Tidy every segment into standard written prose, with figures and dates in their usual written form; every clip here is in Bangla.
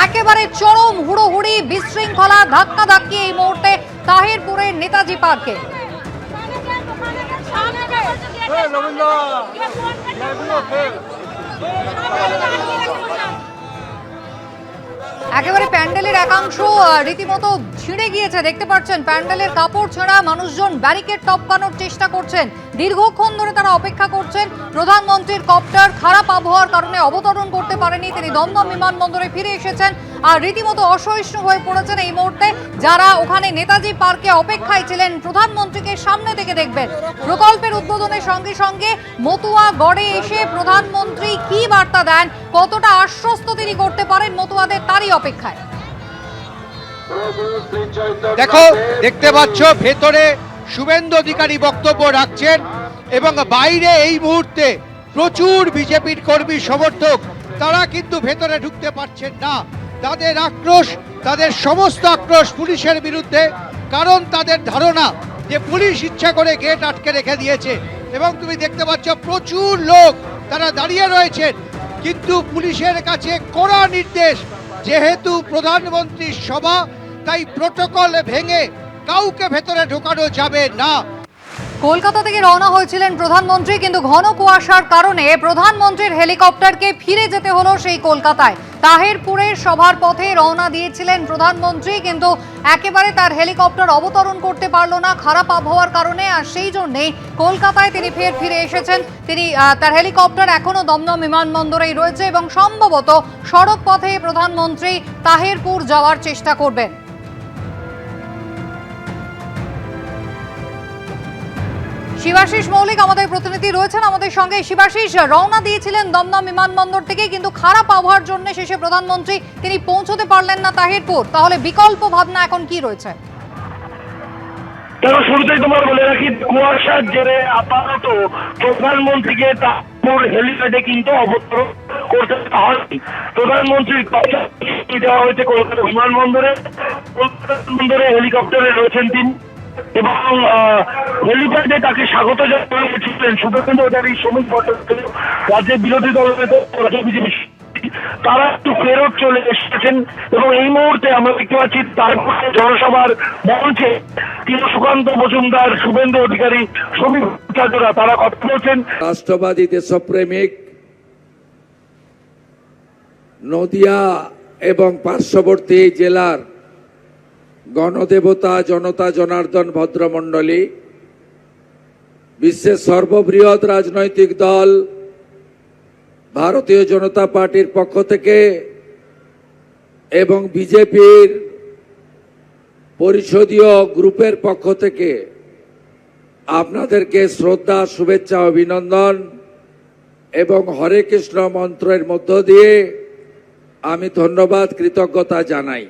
একেবারে চরম হুড়োহুড়ি, বিশৃঙ্খলা, ধাক্কাধাক্কি এই মুহূর্তে তাহিরপুরের নেতাজি পার্কে। একেবারে প্যান্ডেলের একাংশ রীতিমতো ছিঁড়ে গিয়েছে, দেখতে পাচ্ছেন প্যান্ডেলের কাপড় ছেঁড়া, মানুষজন ব্যারিকেড টপকানোর চেষ্টা করছেন, দীর্ঘক্ষণ ধরে তারা অপেক্ষা করছেন। প্রধানমন্ত্রীর কপ্টার খারাপ আবহাওয়ার কারণে অবতরণ করতে পারেনি, তিনি দমদম বিমানবন্দরে ফিরে এসেছেন আর রীতিমতো অসহিষ্ণু হয়ে পড়েছেন এই মুহূর্তে যারা ওখানে নেতাজি পার্কে অপেক্ষায় ছিলেন প্রধানমন্ত্রীকে সামনে থেকে দেখবেন। প্রকল্পের উদ্বোধনের সঙ্গে সঙ্গে মতুয়া গড়ে এসে প্রধানমন্ত্রী কি বার্তা দেন, কতটা আশ্বস্ত তিনি করতে পারেন মতুয়াদের, তারই অপেক্ষায়। দেখো, দেখতে পাচ্ছ ভেতরে শুভেন্দু অধিকারী বক্তব্য রাখছেন এবং বাইরে এই মুহূর্তে প্রচুর বিজেপির কর্মী সমর্থক, তারা কিন্তু ভেতরে ঢুকতে পারছেন না। তাদের আক্রোশ, তাদের সমস্ত আক্রোশ পুলিশের বিরুদ্ধে, কারণ তাদের ধারণা যে পুলিশ ইচ্ছা করে গেট আটকে রেখে দিয়েছে এবং তুমি দেখতে পাচ্ছ প্রচুর লোক তারা দাঁড়িয়ে রয়েছেন। কিন্তু পুলিশের কাছে কড়া নির্দেশ, যেহেতু প্রধানমন্ত্রীর সভা, তাই প্রটোকল ভেঙে কাউকে ভেতরে ঢোকানো যাবে না। কলকাতা থেকে রওনা হয়েছিলেন প্রধানমন্ত্রী, কিন্তু ঘন কুয়াশার কারণে প্রধানমন্ত্রীর হেলিকপ্টারকে ফিরে যেতে হলো সেই কলকাতায়। তাহিরপুরের সভার পথে রওনা দিয়েছিলেন প্রধানমন্ত্রী, কিন্তু একেবারে তার হেলিকপ্টার অবতরণ করতে পারলো না খারাপ আবহাওয়ার কারণে, আর সেই জন্যেই কলকাতায় তিনি ফিরে এসেছেন। তিনি তার হেলিকপ্টার এখনো দমদম বিমানবন্দরেই রয়েছে এবং সম্ভবত সড়ক পথে প্রধানমন্ত্রী তাহিরপুর যাওয়ার চেষ্টা করবেন। শিবাশিস মৌলিক আমাদের প্রতিনিধি রয়েছেন আমাদের সঙ্গে। শিবাশিস, রওনা দিয়েছিলেন দমদম বিমানবন্দর থেকে, কিন্তু খারাপ আবহাওয়ার জন্য শেষে প্রধানমন্ত্রী তিনি পৌঁছতে পারলেন না তাহিরপুর, তাহলে বিকল্প ভাবনা এখন কি রয়েছে? শুরুতেই তোমার বলে রাখি, কুয়াশার জেরে আপাতত প্রধানমন্ত্রীকে তাহিরপুর হেলিপ্যাডে কিন্তু অবতরণ করতে হয়নি। প্রধানমন্ত্রীর কথা দেওয়া হয়েছে কলকাতা বিমানবন্দরে। কলকাতা বিমানবন্দরে হেলিকপ্টারে রয়েছেন তিনি এবং হেলিপ্যাডে তাকে স্বাগত জানিয়েছিলেন শুভেন্দু অধিকারী, শ্রমিক ভট্টাচার্য, রাজ্যের বিরোধী দল নেতা বিজেপি, তারা একটু ফেরত চলে এসেছেন এবং এই মুহূর্তে আমরা দেখতে পাচ্ছি তারপরে জনসভার মঞ্চে তিনি সুকান্ত মজুমদার, শুভেন্দু অধিকারী, শ্রমিক ভট্টাচার্যরা তারা কথা বলছেন। রাষ্ট্রবাদী দেশপ্রেমিক নদিয়া এবং পার্শ্ববর্তী জেলার গণদেবতা জনতা জনার্দন ভদ্রমণ্ডলী, বিশ্বের সর্ববৃহৎ রাজনৈতিক দল ভারতীয় জনতা পার্টির পক্ষ থেকে এবং বিজেপির পরিষদীয় গ্রুপের পক্ষ থেকে আপনাদেরকে শ্রদ্ধা, শুভেচ্ছা, অভিনন্দন এবং হরে কৃষ্ণ মন্ত্রের মধ্য দিয়ে আমি ধন্যবাদ, কৃতজ্ঞতা জানাই।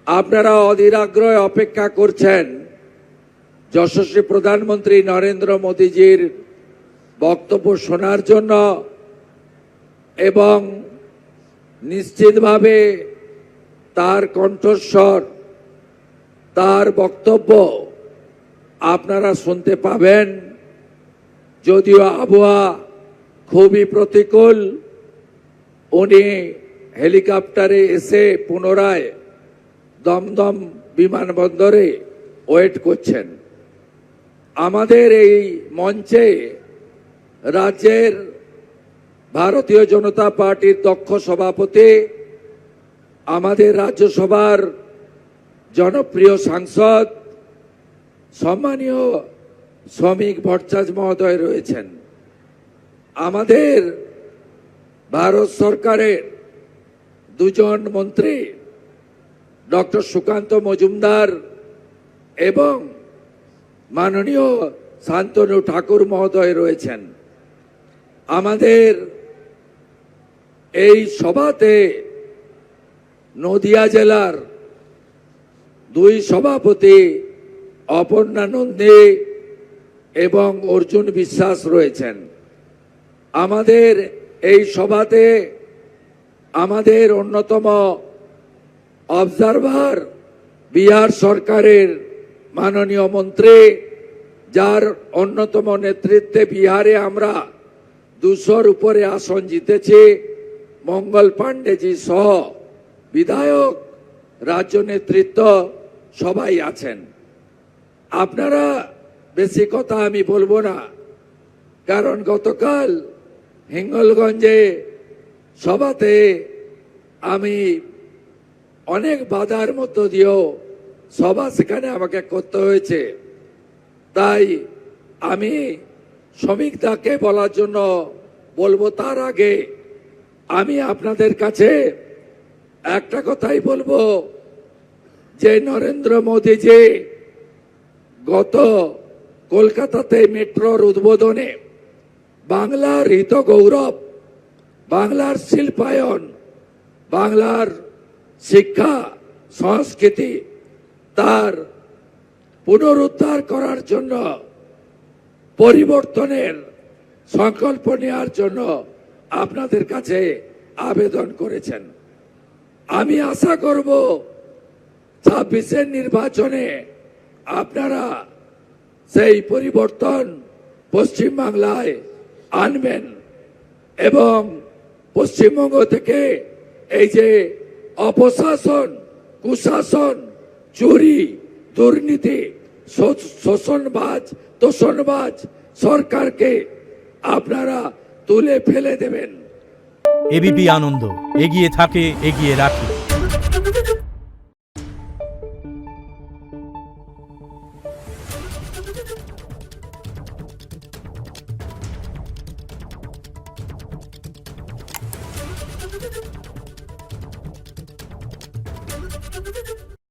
আপনারা অধীর আগ্রহে অপেক্ষা করছেন যশস্বী প্রধানমন্ত্রী নরেন্দ্র মোদীজির বক্তব্য শোনার জন্য এবং নিশ্চিতভাবে তার কণ্ঠস্বর, তার বক্তব্য আপনারা শুনতে পাবেন। যদিও আবহাওয়া খুবই প্রতিকূল, উনি হেলিকপ্টারে এসে পুনরায় দমদম বিমানবন্দরে ওয়েট করছেন। আমাদের এই মঞ্চে রাজ্যের ভারতীয় জনতা পার্টির দক্ষ সভাপতি, আমাদের রাজ্যসভার জনপ্রিয় সাংসদ সম্মানীয় শ্রমিক ভট্টাচার্য মহোদয় রয়েছেন। আমাদের ভারত সরকারের দুজন মন্ত্রী ডক্টর সুকান্ত মজুমদার এবং মাননীয় শান্তনু ঠাকুর মহোদয় রয়েছেন। আমাদের এই সভাতে নদিয়া জেলার দুই সভাপতি অপর্ণা নন্দী এবং অর্জুন বিশ্বাস রয়েছেন। আমাদের এই সভাতে আমাদের অন্যতম অবজারভার বিহার সরকারের মাননীয় মন্ত্রী, যার অন্যতম নেতৃত্বে বিহারে আমরা 200-র উপরে আসন জিতেছি, মঙ্গল পাণ্ডেজি সহ বিধায়ক, রাজ্য নেতৃত্ব সবাই আছেন। আপনারা বেশি কথা আমি বলবো না, কারণ গতকাল হিঙ্গলগঞ্জে সভাতে আমি অনেক বাধার মধ্য দিয়েও সভা সেখানে আমাকে করতে হয়েছে। তাই আমি শ্রমিক দাকে বলার জন্য বলবো, তার আগে আমি আপনাদের কাছে একটা কথাই বলবো যে নরেন্দ্র মোদীজি গত কলকাতাতে মেট্রোর উদ্বোধনে বাংলার হিত গৌরব, বাংলার শিল্পায়ন, বাংলার শিক্ষা সংস্কৃতি তার পুনরুদ্ধার করার জন্য, পরিবর্তনের সংকল্প নেওয়ার জন্য আপনাদের কাছে আবেদন করেছেন। আমি আশা করব 26-এর নির্বাচনে আপনারা সেই পরিবর্তন পশ্চিমবাংলায় আনবেন এবং পশ্চিমবঙ্গ থেকে এই যে অপশাসন, কুশাসন, চুরি, দুর্নীতি, শোষণবাজ, তোষণবাজ সরকারকে আপনারা তুলে ফেলে দেবেন। এবিপি আনন্দ, এগিয়ে থাকে, এগিয়ে রাখে।